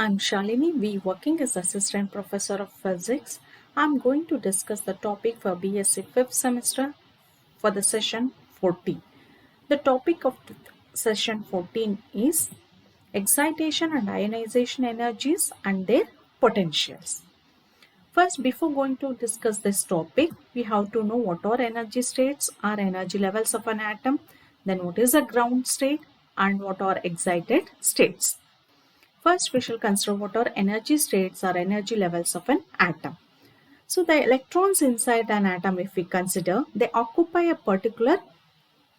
I'm Shalini V, working as Assistant Professor of Physics. I'm going to discuss the topic for BSc 5th semester for the session 14. The topic of session 14 is excitation and ionization energies and their potentials. First, before going to discuss this topic, we have to know what are energy states or energy levels of an atom, then what is a ground state and what are excited states. First, we shall consider what are energy states or energy levels of an atom. So, the electrons inside an atom, if we consider, they occupy a particular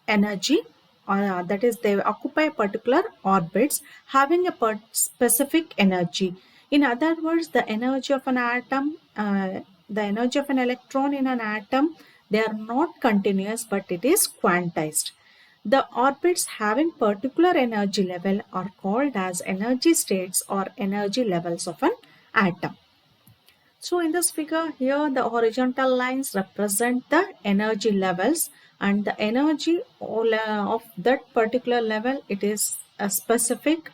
energy, or that is, they occupy a particular orbits having a specific energy. In other words, the energy of an atom, the energy of an electron in an atom, they are not continuous, but it is quantized. The orbits having particular energy level are called as energy states or energy levels of an atom. So in this figure here, the horizontal lines represent the energy levels, and the energy of that particular level, it is a specific,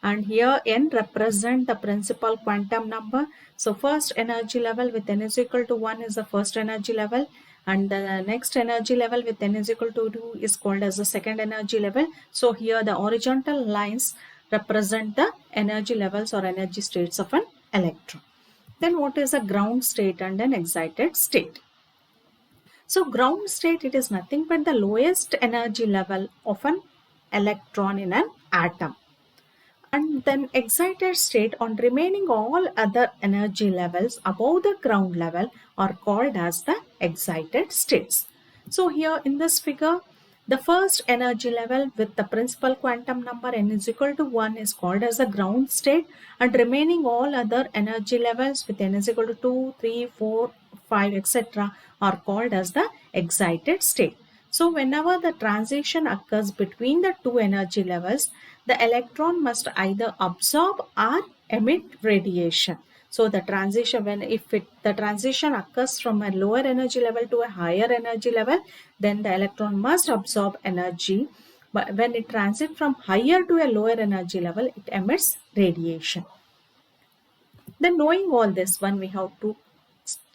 and here n represent the principal quantum number. So first energy level with n is equal to 1 is the first energy level, and the next energy level with n is equal to 2 is called as the second energy level. So here the horizontal lines represent the energy levels or energy states of an electron. Then what is a ground state and an excited state? So ground state, it is nothing but the lowest energy level of an electron in an atom. And then excited state on remaining all other energy levels above the ground level are called as the excited states. So here in this figure, the first energy level with the principal quantum number n is equal to 1 is called as the ground state, and remaining all other energy levels with n is equal to 2, 3, 4, 5, etc. are called as the excited state. So whenever the transition occurs between the two energy levels, the electron must either absorb or emit radiation. So the transition, the transition occurs from a lower energy level to a higher energy level, then the electron must absorb energy. But when it transits from higher to a lower energy level, it emits radiation. Then knowing all this one, we have to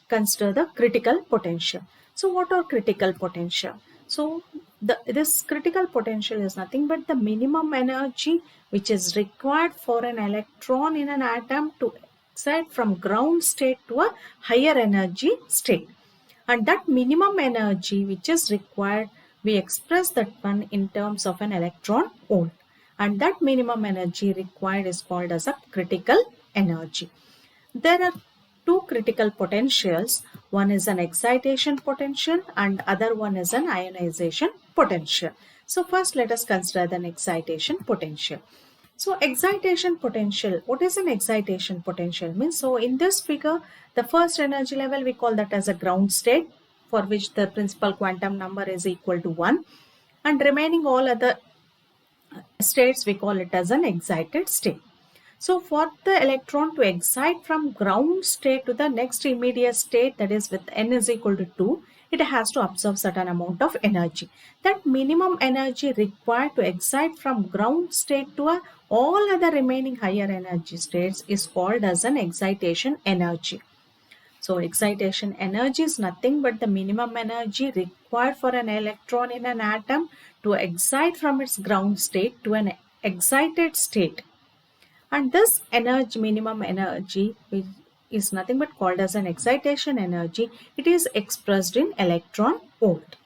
consider the critical potential. So what are critical potential? So this critical potential is nothing but the minimum energy which is required for an electron in an atom to excite from ground state to a higher energy state. And that minimum energy which is required, we express that one in terms of an electron volt. And that minimum energy required is called as a critical energy. There are two critical potentials. One is an excitation potential and other one is an ionization potential. So first let us consider the excitation potential. So excitation potential, what is an excitation potential means? So in this figure, the first energy level we call that as a ground state, for which the principal quantum number is equal to 1, and remaining all other states we call it as an excited state. So for the electron to excite from ground state to the next immediate state, that is with n is equal to 2, it has to absorb certain amount of energy. That minimum energy required to excite from ground state to all other remaining higher energy states is called as an excitation energy. So excitation energy is nothing but the minimum energy required for an electron in an atom to excite from its ground state to an excited state. And this energy, minimum energy, is nothing but called as an excitation energy. It is expressed in electron volt.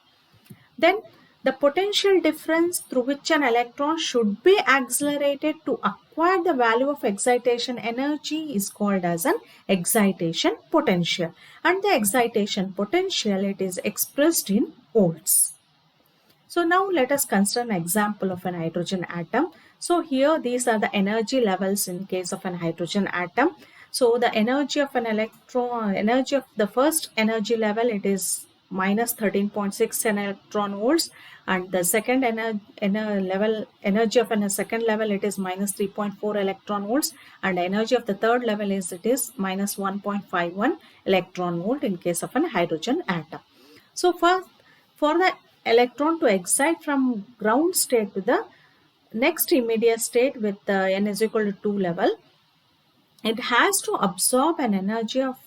Then the potential difference through which an electron should be accelerated to acquire the value of excitation energy is called as an excitation potential. And the excitation potential, it is expressed in volts. So now let us consider an example of an hydrogen atom. So here these are the energy levels in case of an hydrogen atom. So the energy of an electron, energy of the first energy level, it is minus 13.6 electron volts, and the second energy of a second level, it is minus 3.4 electron volts, and energy of the third level is minus 1.51 electron volt in case of an hydrogen atom. So for the electron to excite from ground state to the next immediate state with n is equal to 2 level, it has to absorb an energy of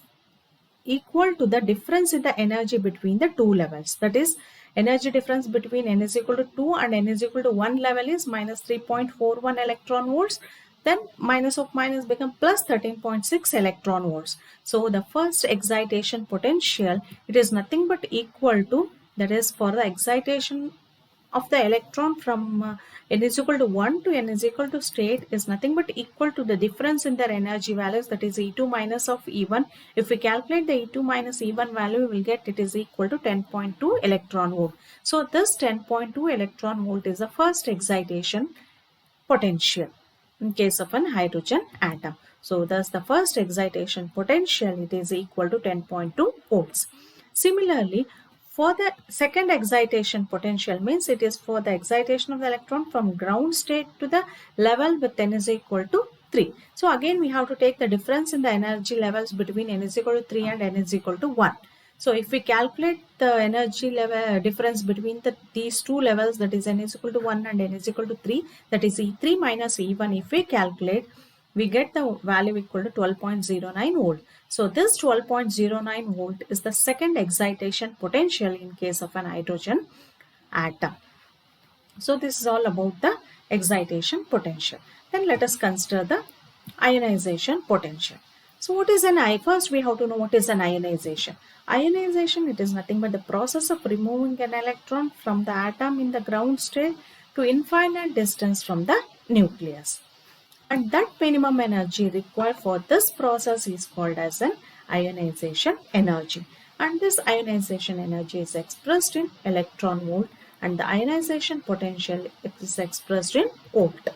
equal to the difference in the energy between the two levels. That is, energy difference between n is equal to 2 and n is equal to 1 level is minus 3.41 electron volts. Then minus of minus become plus 13.6 electron volts. So the first excitation potential, it is nothing but equal to, that is for the excitation of the electron from n is equal to 1 to n is equal to state is nothing but equal to the difference in their energy values, that is E2 minus of E1. If we calculate the E2 minus E1 value, we will get it is equal to 10.2 electron volt. So this 10.2 electron volt is the first excitation potential in case of an hydrogen atom. So thus the first excitation potential, it is equal to 10.2 volts. Similarly, for the second excitation potential, means it is for the excitation of the electron from ground state to the level with n is equal to 3. So again we have to take the difference in the energy levels between n is equal to 3 and n is equal to 1. So if we calculate the energy level difference between these two levels, that is n is equal to 1 and n is equal to 3, that is E3 minus E1, if we calculate, we get the value equal to 12.09 volt. So this 12.09 volt is the second excitation potential in case of an hydrogen atom. So this is all about the excitation potential. Then let us consider the ionization potential. So what is an first we have to know what is an ionization. Ionization, it is nothing but the process of removing an electron from the atom in the ground state to infinite distance from the nucleus. And that minimum energy required for this process is called as an ionization energy. And this ionization energy is expressed in electron volt, and the ionization potential is expressed in volt.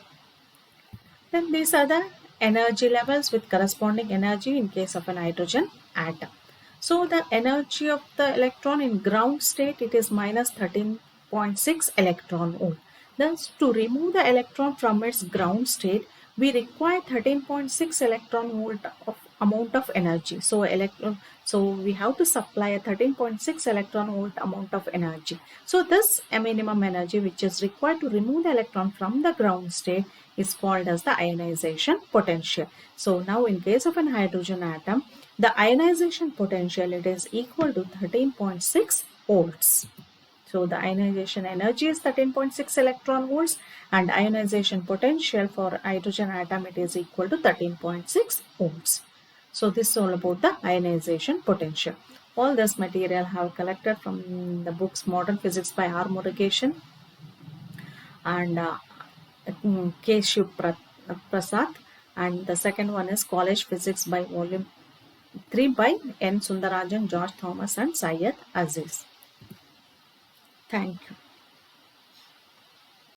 Then these are the energy levels with corresponding energy in case of an hydrogen atom. So the energy of the electron in ground state, it is minus 13.6 electron volt. Thus, to remove the electron from its ground state, we require 13.6 electron volt of amount of energy. So we have to supply a 13.6 electron volt amount of energy. So this minimum energy which is required to remove the electron from the ground state is called as the ionization potential. So now in case of an hydrogen atom, the ionization potential, it is equal to 13.6 volts. So the ionization energy is 13.6 electron volts, and ionization potential for hydrogen atom, it is equal to 13.6 volts. So this is all about the ionization potential. All this material have collected from the books Modern Physics by R. Murugesan and K. Shiv Prasad, and the second one is College Physics by Volume 3 by N. Sundarajan, George Thomas and Syed Aziz. Thank you.